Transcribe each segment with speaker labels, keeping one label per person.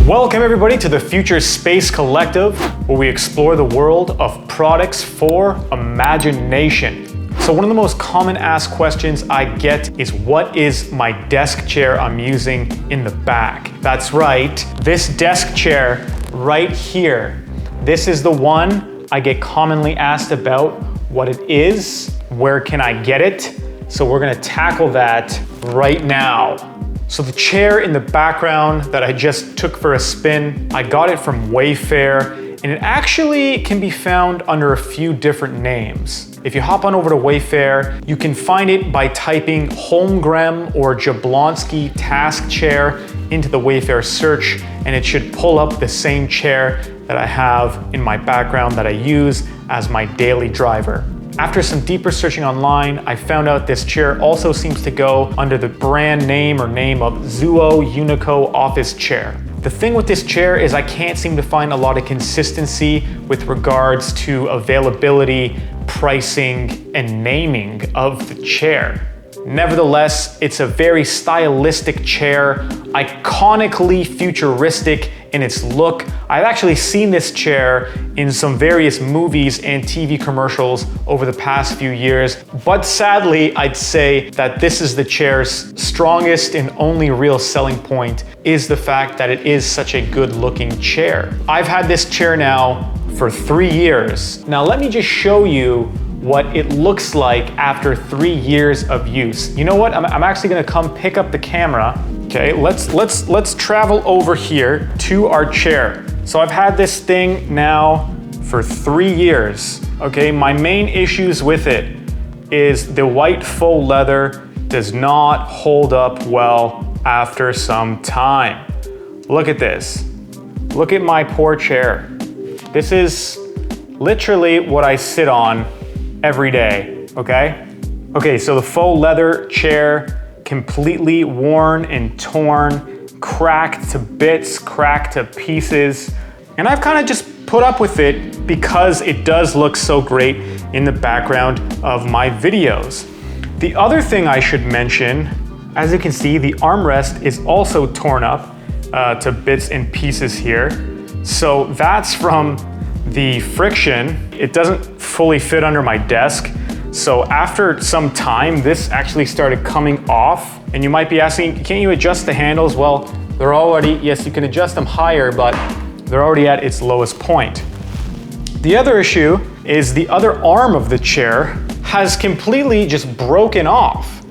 Speaker 1: Welcome everybody to the Futurespace Collective, where we explore the world of products for imagination. So one of the most common asked questions I get is, what is my desk chair I'm using in the back? That's right, this desk chair right here. This is the one I get commonly asked about what it is, where can I get it? So we're gonna tackle that right now. So the chair in the background that I just took for a spin, I got it from Wayfair, and it actually can be found under a few different names. If you hop on over to Wayfair, you can find it by typing Holmgren or Jablonski task chair into the Wayfair search, and it should pull up the same chair that I have in my background that I use as my daily driver. After some deeper searching online, I found out this chair also seems to go under the brand name or name of Zuo Unico Office Chair. The thing with this chair is I can't seem to find a lot of consistency with regards to availability, pricing, and naming of the chair. Nevertheless, it's a very stylistic chair, iconically futuristic in its look. I've actually seen this chair in some various movies and TV commercials over the past few years, but sadly, I'd say that this is the chair's strongest and only real selling point, is the fact that it is such a good looking chair. I've had this chair now for 3 years. Now let me just show you what it looks like after 3 years of use. You know what? I'm actually gonna come pick up the camera. Okay, let's travel over here to our chair. So I've had this thing now for 3 years. Okay, my main issues with it is the white faux leather does not hold up well after some time. Look at this. Look at my poor chair. This is literally what I sit on every day, okay? Okay, so the faux leather chair, completely worn and torn, cracked to bits, cracked to pieces. And I've kind of just put up with it because it does look so great in the background of my videos. The other thing I should mention, as you can see, the armrest is also torn up to bits and pieces here. So that's from the friction. It doesn't fully fit under my desk. So after some time, this actually started coming off. And you might be asking, can't you adjust the handles? Well, they're already, yes, you can adjust them higher, but they're already at its lowest point. The other issue is the other arm of the chair has completely just broken off.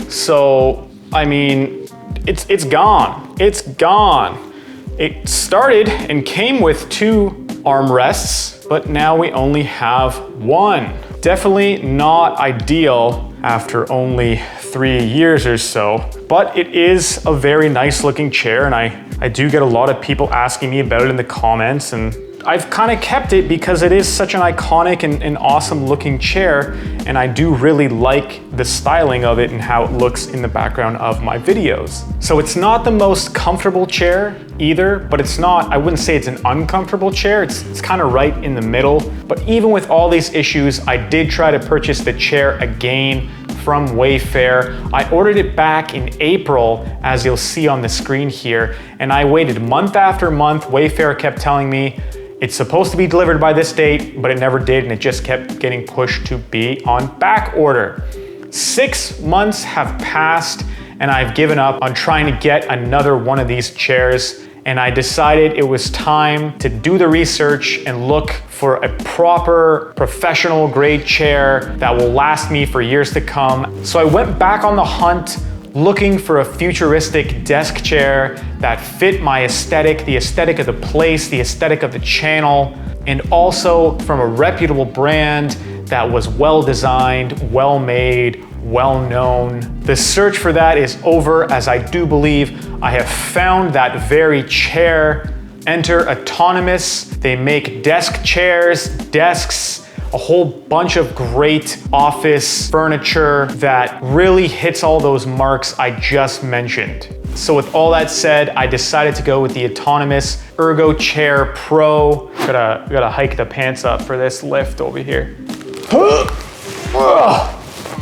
Speaker 1: So, I mean, it's gone. It's gone. It started and came with 2 armrests, but now we only have 1. Definitely not ideal after only 3 years or so, but it is a very nice looking chair, and I do get a lot of people asking me about it in the comments, and I've kind of kept it because it is such an iconic and awesome looking chair, and I do really like the styling of it and how it looks in the background of my videos. So it's not the most comfortable chair either, but it's not, I wouldn't say it's an uncomfortable chair. It's kind of right in the middle. But even with all these issues, I did try to purchase the chair again from Wayfair. I ordered it back in April, as you'll see on the screen here, and I waited month after month. Wayfair kept telling me it's supposed to be delivered by this date, but it never did, and it just kept getting pushed to be on back order. 6 months have passed, and I've given up on trying to get another one of these chairs, and I decided it was time to do the research and look for a proper professional grade chair that will last me for years to come. So I went back on the hunt, looking for a futuristic desk chair that fit my aesthetic, the aesthetic of the place, the aesthetic of the channel, and also from a reputable brand that was well designed, well made, well known. The search for that is over, as I do believe I have found that very chair. Enter Autonomous. They make desk chairs, desks, a whole bunch of great office furniture that really hits all those marks I just mentioned. So with all that said, I decided to go with the Autonomous Ergochair Pro. Gotta hike the pants up for this lift over here.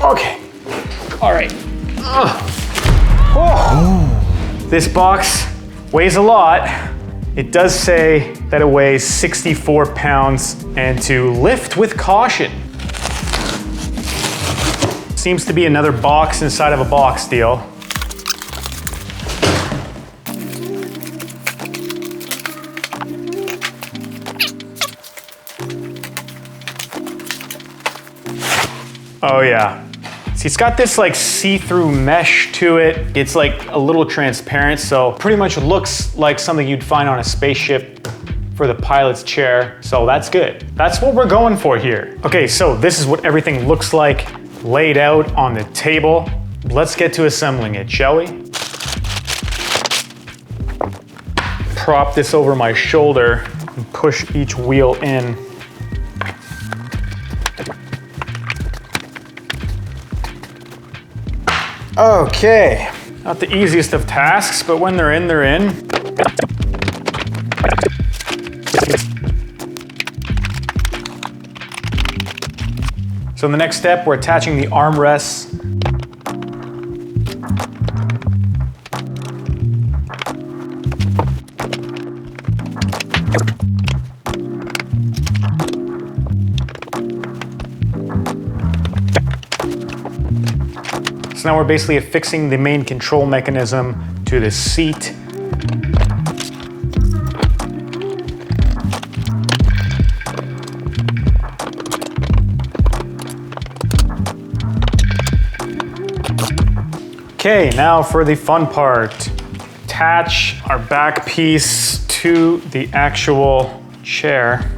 Speaker 1: Okay, all right. Oh. This box weighs a lot. It does say that it weighs 64 pounds and to lift with caution. Seems to be another box inside of a box deal. Oh yeah. See, it's got this like see-through mesh to it. It's like a little transparent, so pretty much looks like something you'd find on a spaceship for the pilot's chair. So that's good. That's what we're going for here. Okay, so this is what everything looks like laid out on the table. Let's get to assembling it, shall we? Prop this over my shoulder and push each wheel in. Okay, not the easiest of tasks, but when they're in, they're in. So in the next step, we're attaching the armrests. So now we're basically affixing the main control mechanism to the seat. Okay, now for the fun part. Attach our back piece to the actual chair.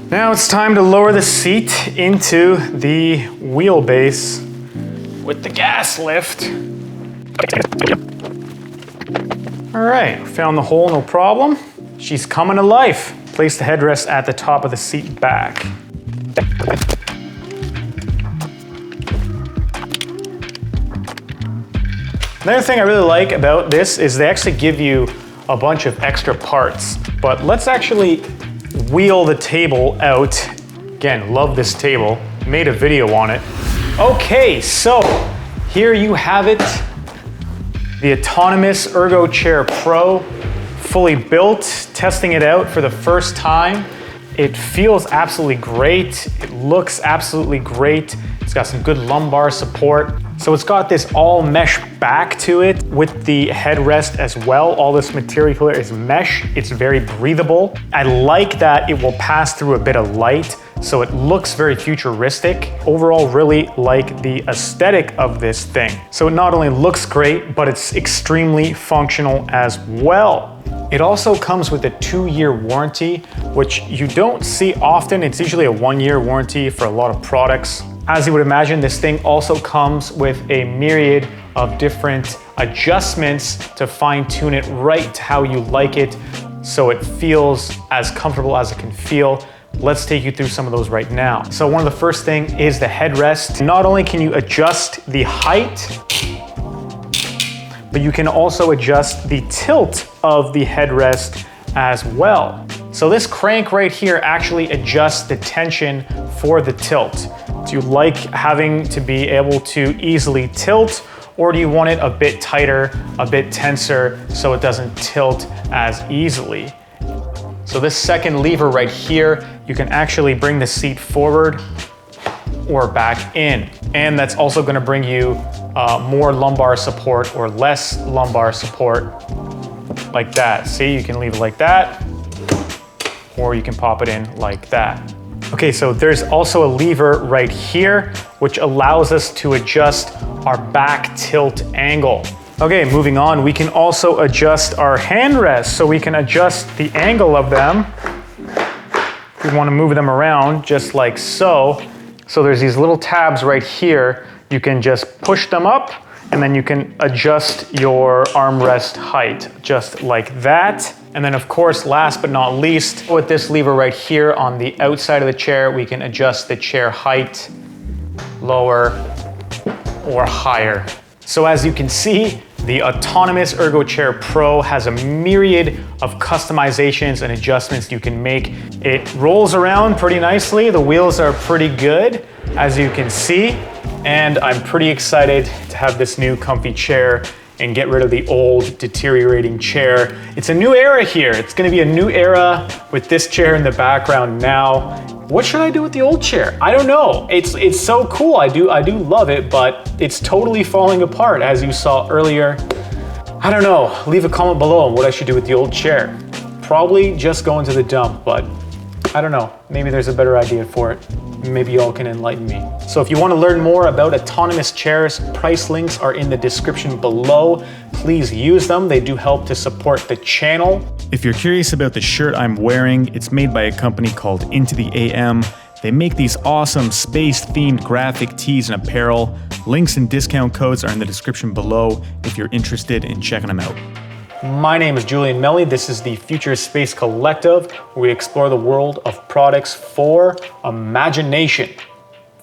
Speaker 1: Now it's time to lower the seat into the wheelbase with the gas lift. All right, found the hole, no problem. She's coming to life. Place the headrest at the top of the seat back. Another thing I really like about this is they actually give you a bunch of extra parts, but let's actually wheel the table out. Again, love this table. Made a video on it. Okay, so here you have it. The autonomous Ergochair Pro, fully built, testing it out for the first time. It feels absolutely great. It looks absolutely great. It's got some good lumbar support. So it's got this all mesh back to it with the headrest as well. All this material here is mesh. It's very breathable. I like that it will pass through a bit of light, so it looks very futuristic. Overall, really like the aesthetic of this thing. So it not only looks great, but it's extremely functional as well. It also comes with a 2-year warranty, which you don't see often. It's usually a 1-year warranty for a lot of products. As you would imagine, this thing also comes with a myriad of different adjustments to fine-tune it right to how you like it, so it feels as comfortable as it can feel. Let's take you through some of those right now. So one of the first thing is the headrest. Not only can you adjust the height, but you can also adjust the tilt of the headrest as well. So this crank right here actually adjusts the tension for the tilt. Do you like having to be able to easily tilt, or do you want it a bit tighter, a bit tenser, so it doesn't tilt as easily? So this second lever right here, you can actually bring the seat forward or back in. And that's also gonna bring you more lumbar support or less lumbar support, like that. See, you can leave it like that, or you can pop it in like that. Okay, so there's also a lever right here, which allows us to adjust our back tilt angle. Okay, moving on, we can also adjust our handrests, so we can adjust the angle of them. If we want to move them around, just like so. So there's these little tabs right here. You can just push them up, and then you can adjust your armrest height, just like that. And then of course, last but not least, with this lever right here on the outside of the chair, we can adjust the chair height, lower or higher. So as you can see, The autonomous Ergochair Pro has a myriad of customizations and adjustments you can make. It rolls around pretty nicely. The wheels are pretty good, as you can see. And I'm pretty excited to have this new comfy chair and get rid of the old deteriorating chair. It's a new era here. It's gonna be a new era with this chair in the background now. What should I do with the old chair? I don't know. It's so cool. I do love it, but it's totally falling apart as you saw earlier. I don't know. Leave a comment below on what I should do with the old chair. Probably just go into the dump, but I don't know. Maybe there's a better idea for it. Maybe y'all can enlighten me. So if you want to learn more about autonomous chairs, price links are in the description below. Please use them. They do help to support the channel. If you're curious about the shirt I'm wearing, it's made by a company called Into the AM. They make these awesome space-themed graphic tees and apparel. Links and discount codes are in the description below if you're interested in checking them out. My name is Julian Melly. This is the Futurespace Collective, where we explore the world of products for imagination.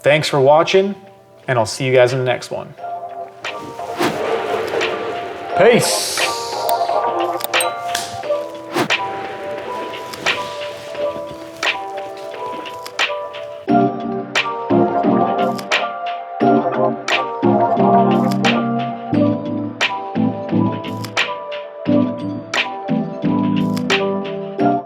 Speaker 1: Thanks for watching, and I'll see you guys in the next one. Peace.